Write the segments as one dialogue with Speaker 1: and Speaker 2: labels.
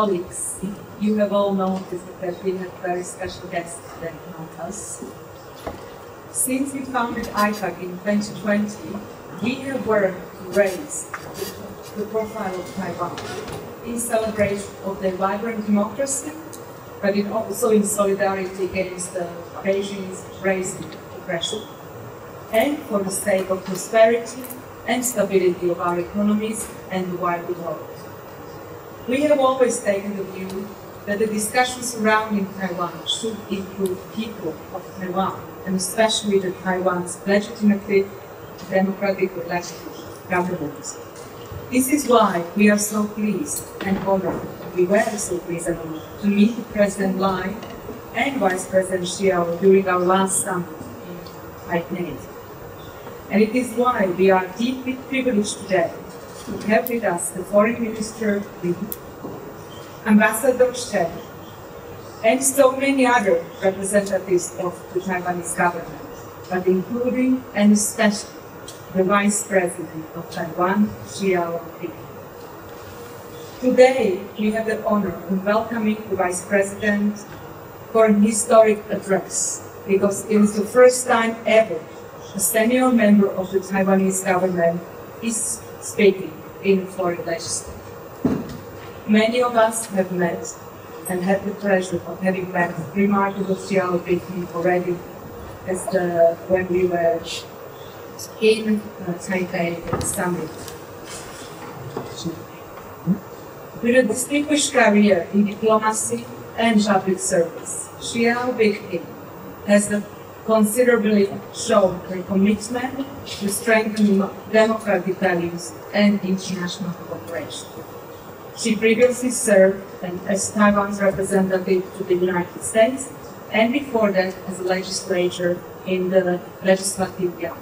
Speaker 1: colleagues, you have all noticed that we have very special guests today among us. Since we founded IPAC in 2020, we have worked to raise the profile of Taiwan in celebration of their vibrant democracy, but also in solidarity against the Beijing's raising aggression, and for the sake of prosperity and stability of our economies and the wider world. We have always taken the view that the discussion surrounding Taiwan should include people of Taiwan, and especially the Taiwan's legitimately democratic elected government. This is why we are so pleased and honored, we were so pleased and honored to meet President Lai and Vice President Xiao during our last summit in Taipei. And it is why we are deeply privileged today to have with us the Foreign Minister Li, Ambassador Chen, and so many other representatives of the Taiwanese government, but including and especially the Vice President of Taiwan, Xiao Li. Today, we have the honor of welcoming the Vice President for an historic address, because it is the first time ever a senior member of the Taiwanese government is speaking in foreign legislature. Many of us have met and had the pleasure of having met remarkable Xiao Li already when we were in Taipei at the summit. With a distinguished career in diplomacy and public service, Xiao Li has considerably shown her commitment to strengthening democratic values and international cooperation. She previously served as Taiwan's representative to the United States, and before that as a legislator in the Legislative Yuan.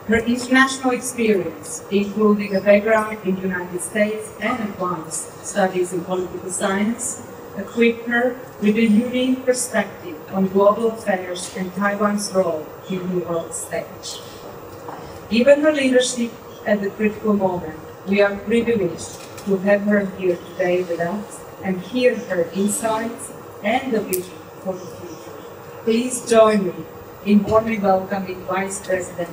Speaker 1: Her international experience, including a background in the United States and advanced studies in political science, equip her with a unique perspective on global affairs and Taiwan's role in the world stage. Given her leadership at the critical moment, we are privileged to have her here today with us and hear her insights and the vision for the future. Please join me in warmly welcoming Vice President.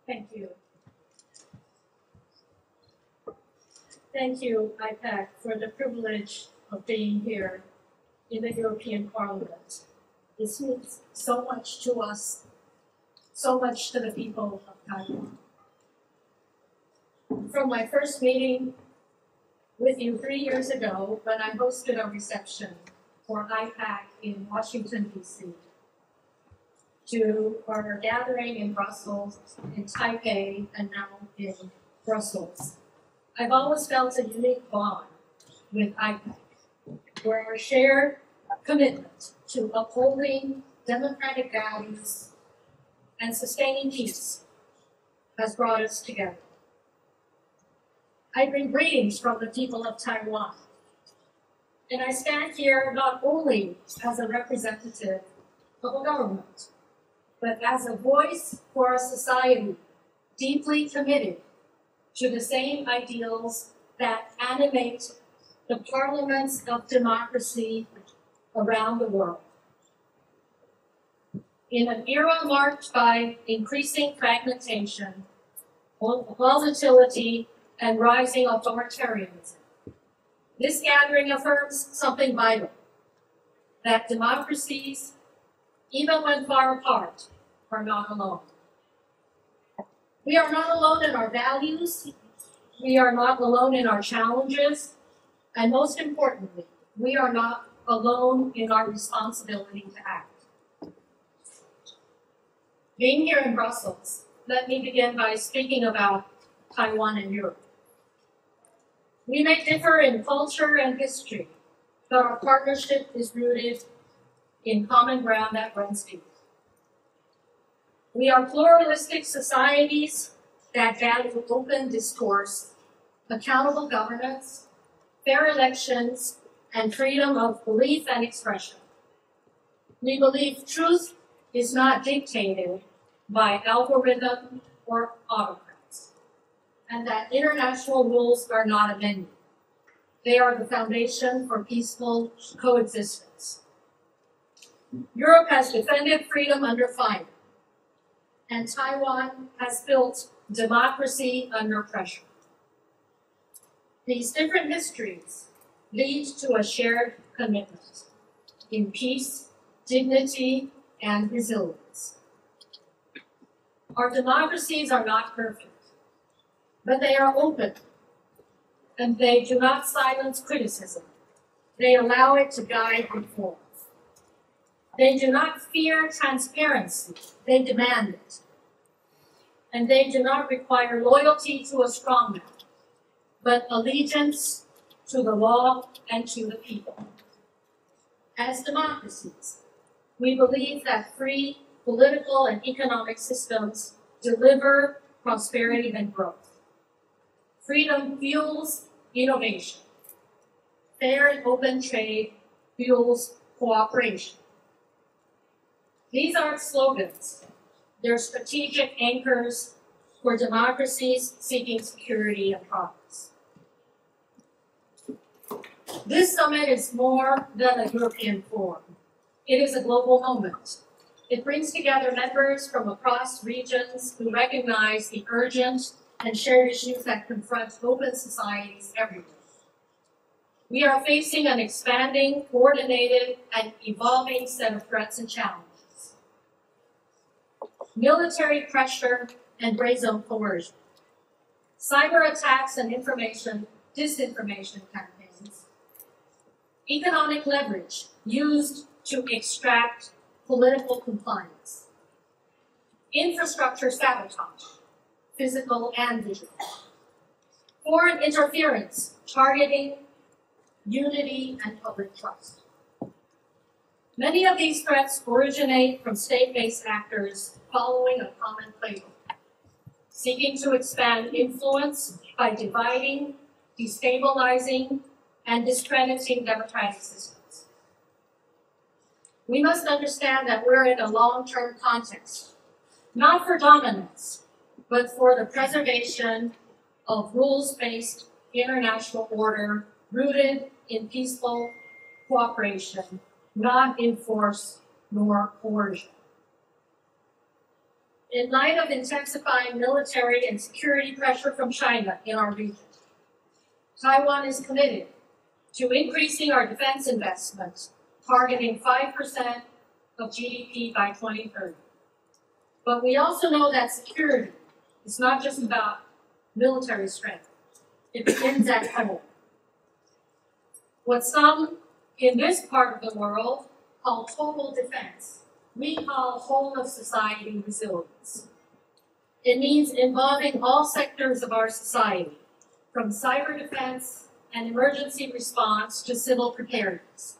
Speaker 2: Thank you. Thank you, IPAC, for the privilege of being here in the European Parliament. This means so much to us, so much to the people of Taiwan. From my first meeting with you 3 years ago, when I hosted a reception for IPAC in Washington, D.C., to our gathering in Brussels, in Taipei, and now in Brussels. I've always felt a unique bond with IPAC, where our shared commitment to upholding democratic values and sustaining peace has brought us together. I bring greetings from the people of Taiwan, and I stand here not only as a representative of a government, but as a voice for a society deeply committed to the same ideals that animate the parliaments of democracy around the world. In an era marked by increasing fragmentation, volatility, and rising authoritarianism, this gathering affirms something vital, that democracies, even when far apart, are not alone. We are not alone in our values, we are not alone in our challenges, and most importantly, we are not alone in our responsibility to act. Being here in Brussels, let me begin by speaking about Taiwan and Europe. We may differ in culture and history, but our partnership is rooted in common ground that runs deep. We are pluralistic societies that value open discourse, accountable governance, fair elections, and freedom of belief and expression. We believe truth is not dictated by algorithm or autocrats, and that international rules are not a menu. They are the foundation for peaceful coexistence. Europe has defended freedom under fire, and Taiwan has built democracy under pressure. These different histories lead to a shared commitment in peace, dignity, and resilience. Our democracies are not perfect, but they are open, and they do not silence criticism. They allow it to guide reform. They do not fear transparency, they demand it. And they do not require loyalty to a strongman, but allegiance to the law and to the people. As democracies, we believe that free political and economic systems deliver prosperity and growth. Freedom fuels innovation. Fair and open trade fuels cooperation. These aren't slogans. They're strategic anchors for democracies seeking security and progress. This summit is more than a European forum. It is a global moment. It brings together members from across regions who recognize the urgent and shared issues that confront open societies everywhere. We are facing an expanding, coordinated, and evolving set of threats and challenges. Military pressure and gray zone coercion, cyber attacks and disinformation campaigns, economic leverage used to extract political compliance, infrastructure sabotage, physical and digital, foreign interference targeting unity and public trust. Many of these threats originate from state-based actors following a common playbook, seeking to expand influence by dividing, destabilizing, and discrediting democratic systems. We must understand that we're in a long-term context, not for dominance, but for the preservation of rules-based international order rooted in peaceful cooperation, not in force nor coercion. In light of intensifying military and security pressure from China in our region, Taiwan is committed to increasing our defense investments, targeting 5% of GDP by 2030. But we also know that security is not just about military strength. It begins at home. What some in this part of the world call total defense, we call whole of society resilience. It means involving all sectors of our society, from cyber defense and emergency response to civil preparedness.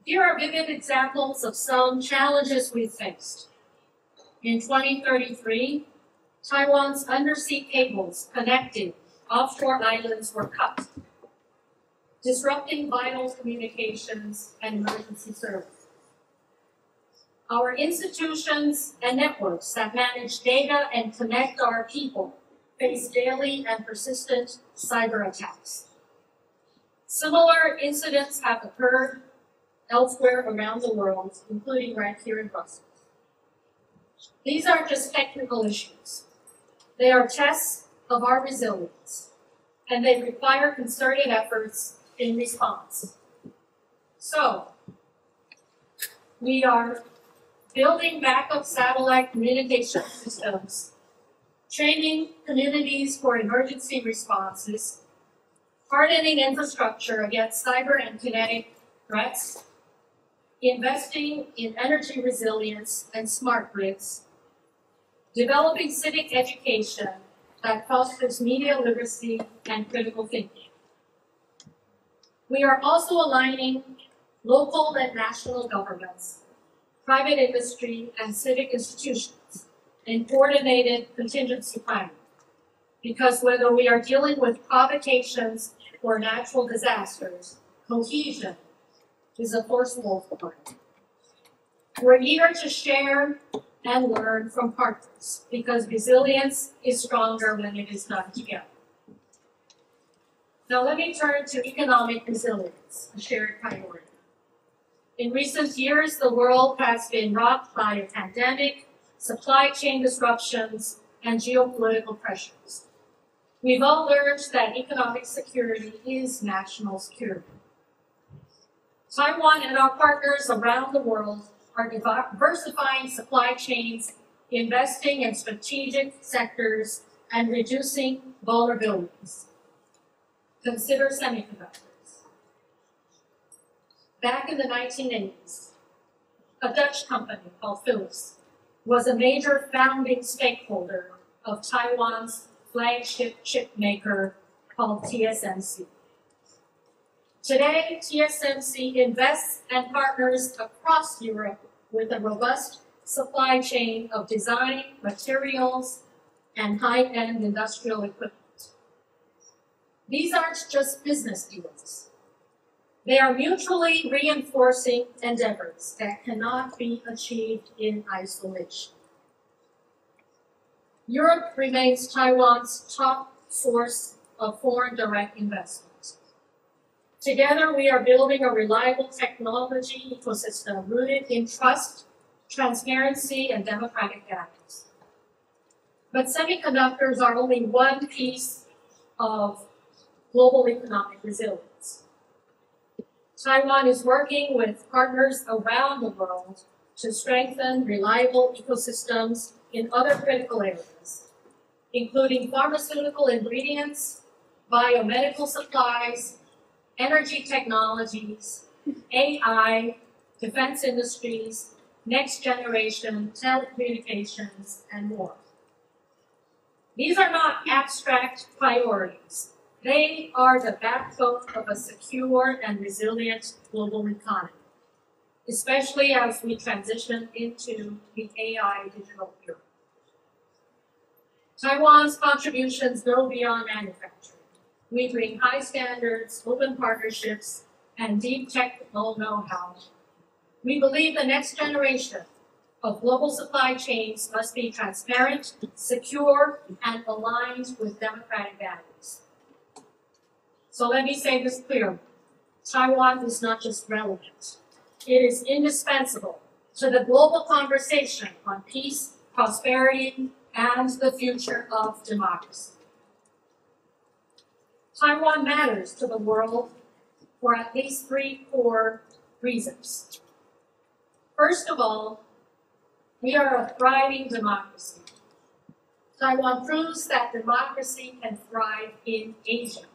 Speaker 2: Here are vivid examples of some challenges we've faced. In 2033, Taiwan's undersea cables connecting offshore islands were cut, disrupting vital communications and emergency services. Our institutions and networks that manage data and connect our people face daily and persistent cyber attacks. Similar incidents have occurred elsewhere around the world, including right here in Brussels. These aren't just technical issues. They are tests of our resilience, and they require concerted efforts in response. So, we are building backup satellite communication systems, training communities for emergency responses, hardening infrastructure against cyber and kinetic threats, investing in energy resilience and smart grids, developing civic education that fosters media literacy and critical thinking. We are also aligning local and national governments, private industry, and civic institutions, and coordinated contingency planning. Because whether we are dealing with provocations or natural disasters, cohesion is a forcible force. We're eager to share and learn from partners because resilience is stronger when it is done together. Now let me turn to economic resilience, a shared priority. In recent years, the world has been rocked by a pandemic, supply chain disruptions, and geopolitical pressures. We've all learned that economic security is national security. Taiwan and our partners around the world are diversifying supply chains, investing in strategic sectors, and reducing vulnerabilities. Consider semiconductors. Back in the 1980s, a Dutch company called Philips was a major founding stakeholder of Taiwan's flagship chip maker called TSMC. Today, TSMC invests and partners across Europe with a robust supply chain of design, materials, and high-end industrial equipment. These aren't just business deals. They are mutually reinforcing endeavors that cannot be achieved in isolation. Europe remains Taiwan's top source of foreign direct investment. Together, we are building a reliable technology ecosystem rooted in trust, transparency, and democratic values. But semiconductors are only one piece of global economic resilience. Taiwan is working with partners around the world to strengthen reliable ecosystems in other critical areas, including pharmaceutical ingredients, biomedical supplies, energy technologies, AI, defense industries, next generation telecommunications, and more. These are not abstract priorities. They are the backbone of a secure and resilient global economy, especially as we transition into the AI digital era. Taiwan's contributions go beyond manufacturing. We bring high standards, open partnerships, and deep technical know-how. We believe the next generation of global supply chains must be transparent, secure, and aligned with democratic values. So let me say this clearly. Taiwan is not just relevant. It is indispensable to the global conversation on peace, prosperity, and the future of democracy. Taiwan matters to the world for at least three core reasons. First of all, we are a thriving democracy. Taiwan proves that democracy can thrive in Asia.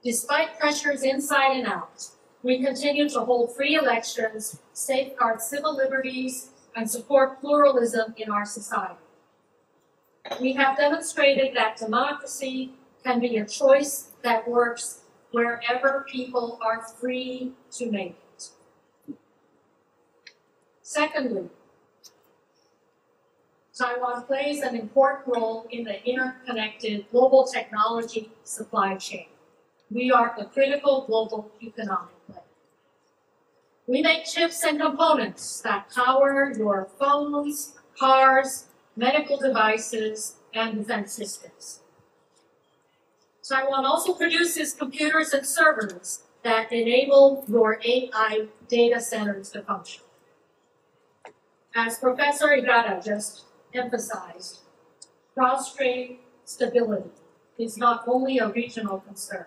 Speaker 2: Despite pressures inside and out, we continue to hold free elections, safeguard civil liberties, and support pluralism in our society. We have demonstrated that democracy can be a choice that works wherever people are free to make it. Secondly, Taiwan plays an important role in the interconnected global technology supply chain. We are a critical global economic player. We make chips and components that power your phones, cars, medical devices, and defense systems. Taiwan also produces computers and servers that enable your AI data centers to function. As Professor Igata just emphasized, cross-strait stability is not only a regional concern.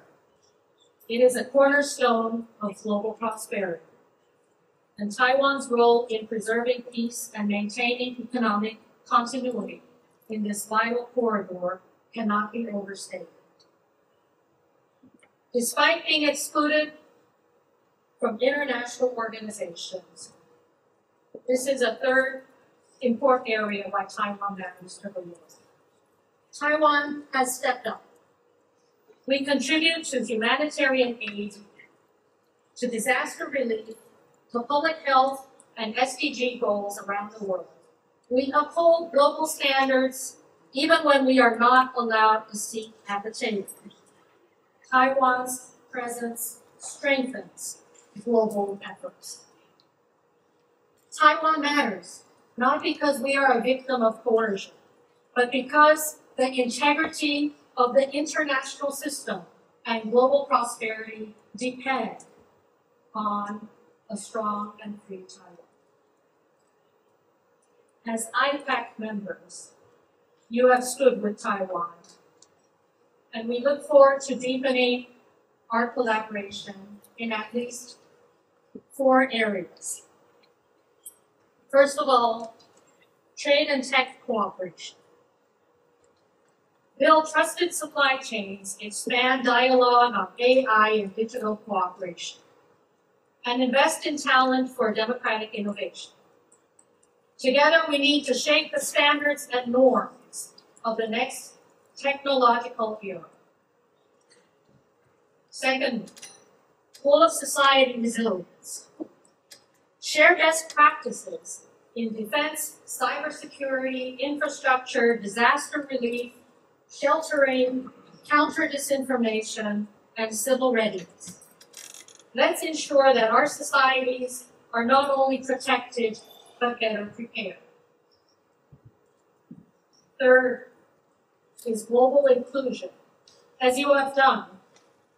Speaker 2: It is a cornerstone of global prosperity. And Taiwan's role in preserving peace and maintaining economic continuity in this vital corridor cannot be overstated. Despite being excluded from international organizations, this is a third important area why Taiwan matters to the world. Taiwan has stepped up. We contribute to humanitarian aid, to disaster relief, to public health and SDG goals around the world, We uphold global standards even when we are not allowed a seat at the table. Taiwan's presence strengthens global efforts. Taiwan matters, not because we are a victim of coercion, but because the integrity of the international system and global prosperity depend on a strong and free Taiwan. As IPAC members, you have stood with Taiwan, and we look forward to deepening our collaboration in at least 4 areas. First of all, trade and tech cooperation. Build trusted supply chains, expand dialogue on AI and digital cooperation, and invest in talent for democratic innovation. Together, we need to shape the standards and norms of the next technological era. Second, whole of society resilience. Share best practices in defense, cybersecurity, infrastructure, disaster relief, sheltering, counter-disinformation, and civil readiness. Let's ensure that our societies are not only protected, but better prepared. Third is global inclusion. As you have done,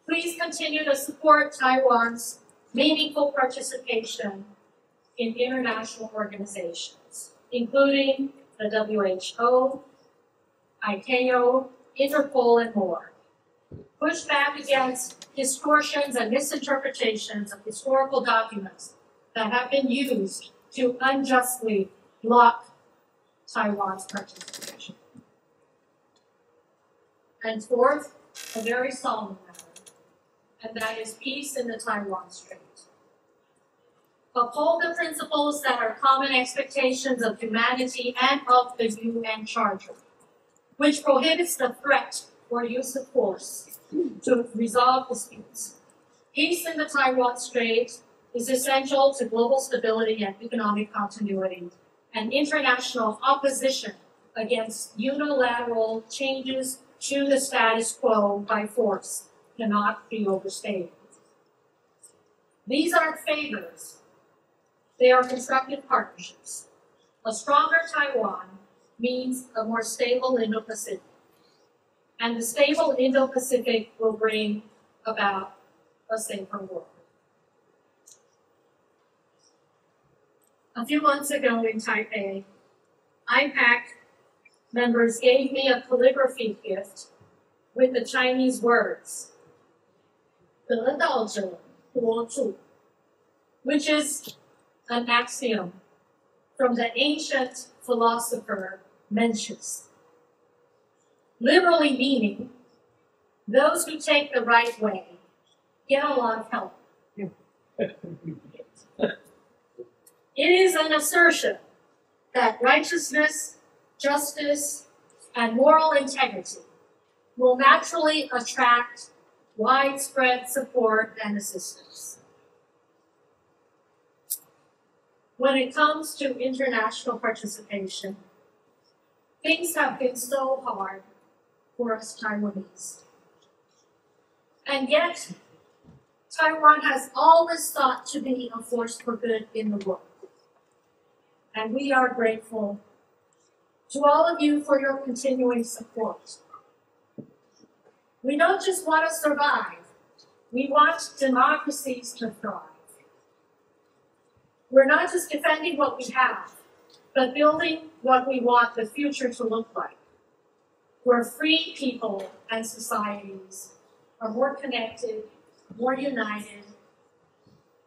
Speaker 2: please continue to support Taiwan's meaningful participation in international organizations, including the WHO, ICAO, Interpol, and more. Push back against distortions and misinterpretations of historical documents that have been used to unjustly block Taiwan's participation. And fourth, a very solemn matter, and that is peace in the Taiwan Strait. Uphold the principles that are common expectations of humanity and of the UN Charter, which prohibits the threat or use of force to resolve disputes. Peace in the Taiwan Strait is essential to global stability and economic continuity, and international opposition against unilateral changes to the status quo by force cannot be overstated. These aren't favors. They are constructive partnerships. A stronger Taiwan means a more stable Indo-Pacific. And the stable Indo-Pacific will bring about a safer world. A few months ago in Taipei, IPAC members gave me a calligraphy gift with the Chinese words, 得道者多助, which is an axiom from the ancient philosopher Mencius, literally meaning those who take the right way get a lot of help. It is an assertion that righteousness, justice, and moral integrity will naturally attract widespread support and assistance. When it comes to international participation, things have been so hard for us Taiwanese. And yet, Taiwan has always sought to be a force for good in the world. And we are grateful to all of you for your continuing support. We don't just want to survive, we want democracies to thrive. We're not just defending what we have, but building what we want the future to look like, where free people and societies are more connected, more united,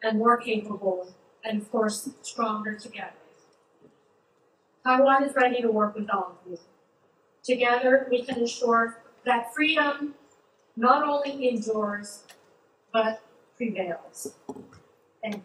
Speaker 2: and more capable, and of course, stronger together. Taiwan is ready to work with all of you. Together, we can ensure that freedom not only endures, but prevails. Thank you.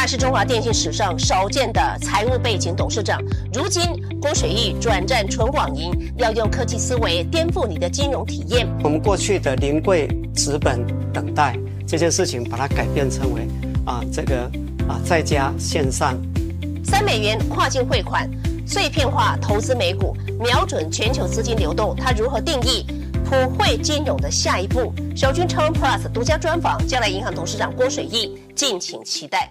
Speaker 3: 是中华电信史上少见的财务背景董事长。如今郭水义转战纯网银，要用科技思维颠覆你的金融体验。
Speaker 4: 我们过去的临柜、纸本、等待这件事情，把它改变成为在家线上
Speaker 3: 3美元跨境汇款，碎片化投资美股，瞄准全球资金流动，它如何定义普惠金融的下一步？筱君台湾PLUS 独家专访将来银行董事长郭水义，敬请期待。